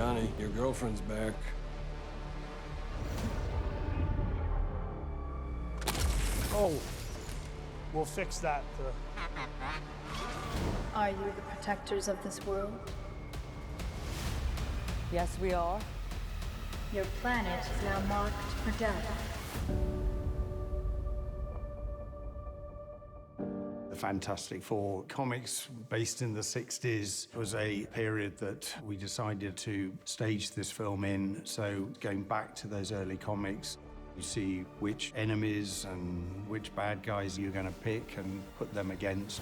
Johnny, your girlfriend's back. Oh, we'll fix that. Are you the protectors of this world? Yes, we are. Your planet is now marked for death. The Fantastic Four comics, based in the 60s, was a period that we decided to stage this film in. So going back to those early comics, you see which enemies and which bad guys you're going to pick and put them against.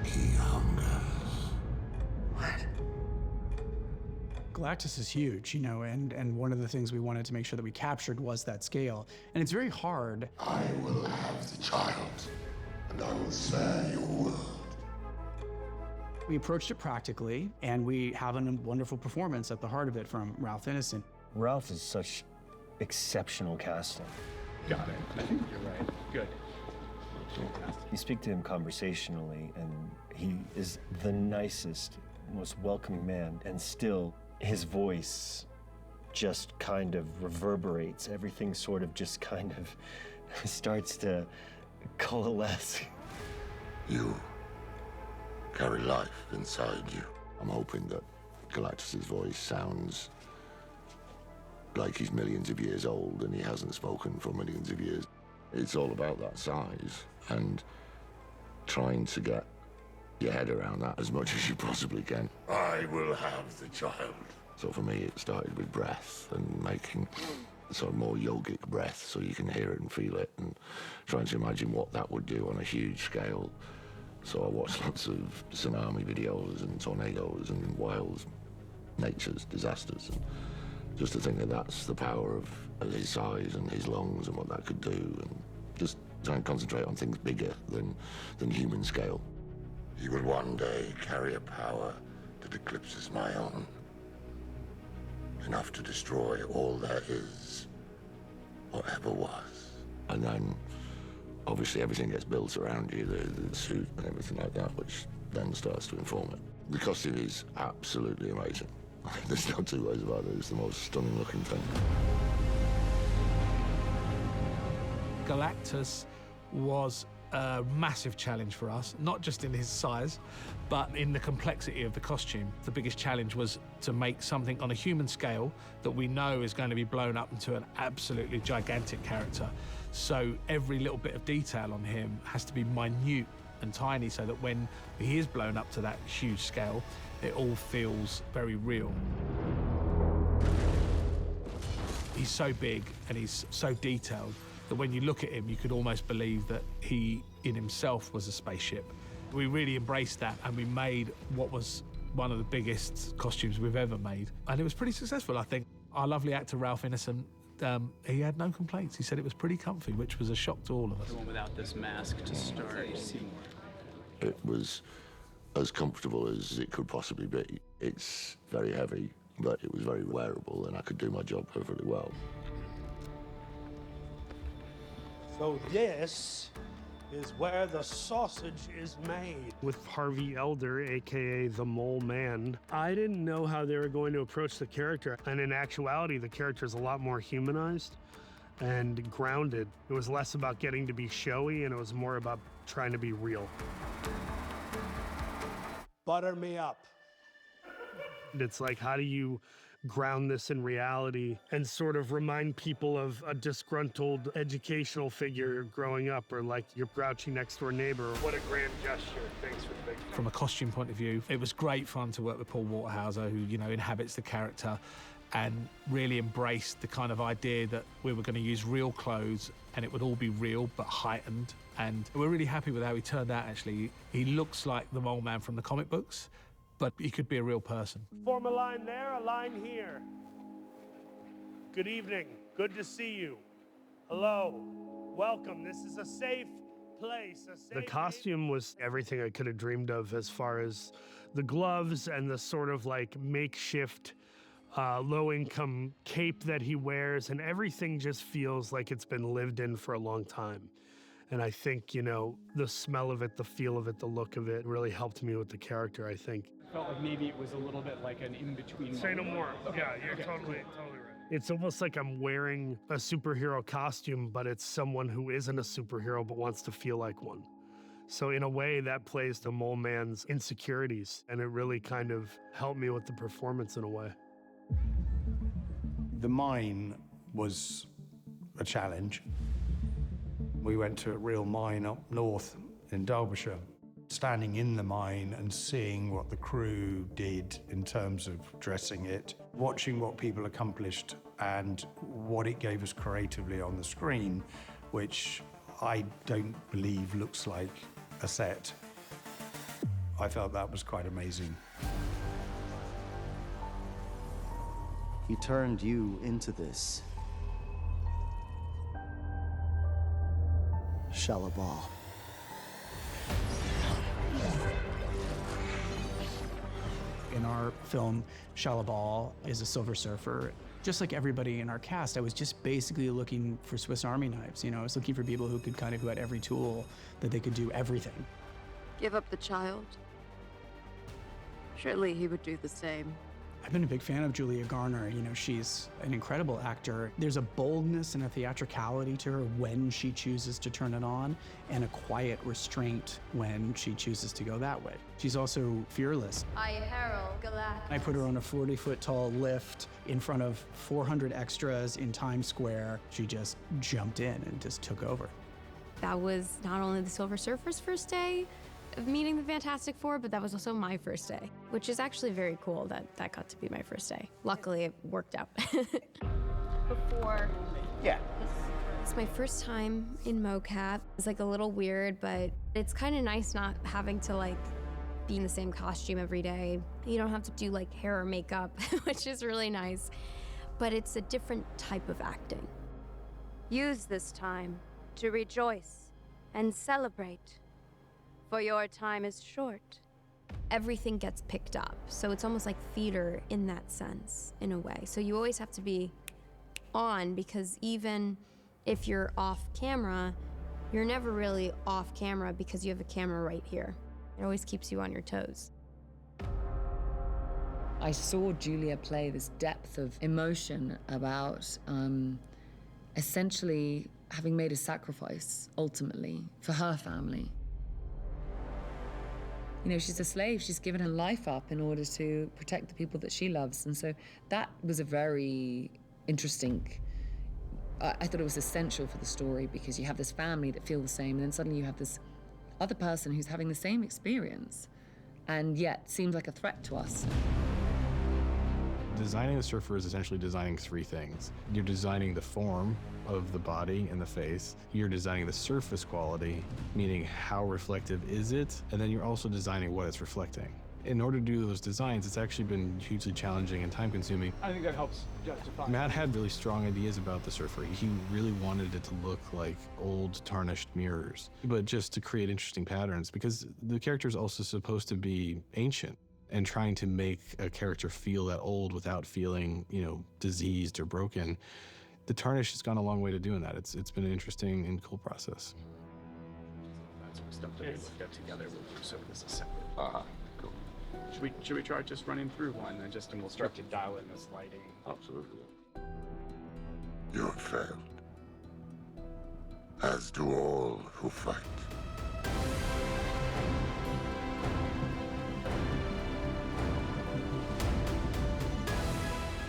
He hungers. What? Galactus is huge, you know, and one of the things we wanted to make sure that we captured was that scale. And it's very hard. I will have the child, and I will spare your world. We approached it practically, and we have a wonderful performance at the heart of it from Ralph Ineson. Ralph is such exceptional casting. Got it. I think you're right. Good. You speak to him conversationally, and he is the nicest, most welcoming man, and still his voice just kind of reverberates. Everything sort of just kind of starts to coalesce. You carry life inside you. I'm hoping that Galactus's voice sounds like he's millions of years old and he hasn't spoken for millions of years. It's all about that size and trying to get your head around that as much as you possibly can. I will have the child. So for me, it started with breath and making sort of more yogic breath so you can hear it and feel it and trying to imagine what that would do on a huge scale. So I watched lots of tsunami videos and tornadoes and wild nature's disasters. And just to think that that's the power of his size and his lungs and what that could do, and just try and concentrate on things bigger than human scale. He will one day carry a power that eclipses my own. Enough to destroy all there is, or ever was. And then, obviously, everything gets built around you, the suit and everything like that, which then starts to inform it. The costume is absolutely amazing. There's no two ways about it. It's the most stunning looking thing. Galactus was a massive challenge for us, not just in his size, but in the complexity of the costume. The biggest challenge was to make something on a human scale that we know is going to be blown up into an absolutely gigantic character. So every little bit of detail on him has to be minute and tiny so that when he is blown up to that huge scale, it all feels very real. He's so big and he's so detailed that when you look at him, you could almost believe that he, in himself, was a spaceship. We really embraced that, and we made what was one of the biggest costumes we've ever made. And it was pretty successful, I think. Our lovely actor, Ralph Ineson, he had no complaints. He said it was pretty comfy, which was a shock to all of us. The one without this mask to start. It was as comfortable as it could possibly be. It's very heavy, but it was very wearable, and I could do my job perfectly well. So this is where the sausage is made. With Harvey Elder, AKA the Mole Man, I didn't know how they were going to approach the character. And in actuality, the character is a lot more humanized and grounded. It was less about getting to be showy, and it was more about trying to be real. Butter me up. It's like, how do you ground this in reality and sort of remind people of a disgruntled educational figure growing up, or like your grouchy next door neighbor? What a grand gesture. Thanks for the big. From a costume point of view, it was great fun to work with Paul Waterhauser, who, you know, inhabits the character and really embraced the kind of idea that we were going to use real clothes and it would all be real but heightened. And we're really happy with how he turned out, actually. He looks like the Mole Man from the comic books, but he could be a real person. Form a line there, a line here. Good evening. Good to see you. Hello. Welcome. This is a safe place. The costume was everything I could have dreamed of, as far as the gloves and the sort of like makeshift low-income cape that he wears, and everything just feels like it's been lived in for a long time. And I think, you know, the smell of it, the feel of it, the look of it really helped me with the character, I think. Felt like maybe it was a little bit like an in-between. Say no more. Okay. Yeah, you're totally right. It's almost like I'm wearing a superhero costume, but it's someone who isn't a superhero but wants to feel like one. So in a way, that plays to Mole Man's insecurities, and it really kind of helped me with the performance in a way. The mine was a challenge. We went to a real mine up north in Derbyshire. Standing in the mine and seeing what the crew did in terms of dressing it, watching what people accomplished and what it gave us creatively on the screen, which I don't believe looks like a set. I felt that was quite amazing. He turned you into this. Shallabal. In our film, Shallabal is a Silver Surfer. Just like everybody in our cast, I was just basically looking for Swiss Army knives. You know, I was looking for people who had every tool, that they could do everything. Give up the child. Surely he would do the same. I've been a big fan of Julia Garner. You know, she's an incredible actor. There's a boldness and a theatricality to her when she chooses to turn it on, and a quiet restraint when she chooses to go that way. She's also fearless. I herald Galactus. I put her on a 40-foot-tall lift in front of 400 extras in Times Square. She just jumped in and just took over. That was not only the Silver Surfer's first day of meeting the Fantastic Four, but that was also my first day, which is actually very cool that that got to be my first day. Luckily, it worked out. Before. Yeah. It's my first time in mocap. It's like a little weird, but it's kind of nice not having to like be in the same costume every day. You don't have to do like hair or makeup, which is really nice, but it's a different type of acting. Use this time to rejoice and celebrate, for your time is short. Everything gets picked up, so it's almost like theater in that sense, in a way. So you always have to be on, because even if you're off camera, you're never really off camera because you have a camera right here. It always keeps you on your toes. I saw Julia play this depth of emotion about essentially having made a sacrifice, ultimately, for her family. You know, she's a slave. She's given her life up in order to protect the people that she loves. And so that was a very interesting, I thought it was essential for the story, because you have this family that feel the same, and then suddenly you have this other person who's having the same experience, and yet seems like a threat to us. Designing a surfer is essentially designing three things. You're designing the form of the body and the face. You're designing the surface quality, meaning how reflective is it? And then you're also designing what it's reflecting. In order to do those designs, it's actually been hugely challenging and time-consuming. I think that helps justify. Matt had really strong ideas about the surfer. He really wanted it to look like old, tarnished mirrors, but just to create interesting patterns, because the character is also supposed to be ancient, and trying to make a character feel that old without feeling, you know, diseased or broken. The tarnish has gone a long way to doing that. It's been an interesting and cool process. That's some stuff that we looked at together. We'll do some of this a separate. Cool. Should we try just running through one and we'll start to dial in this lighting. Absolutely. You have failed, as do all who fight.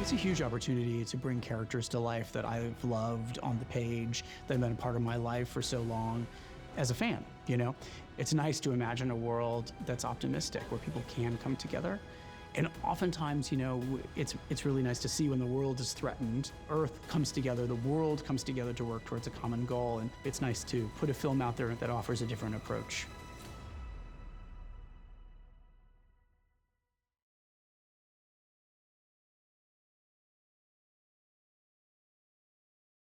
It's a huge opportunity to bring characters to life that I've loved on the page, that have been a part of my life for so long as a fan, you know? It's nice to imagine a world that's optimistic, where people can come together. And oftentimes, you know, it's really nice to see when the world is threatened, Earth comes together, the world comes together to work towards a common goal, and it's nice to put a film out there that offers a different approach.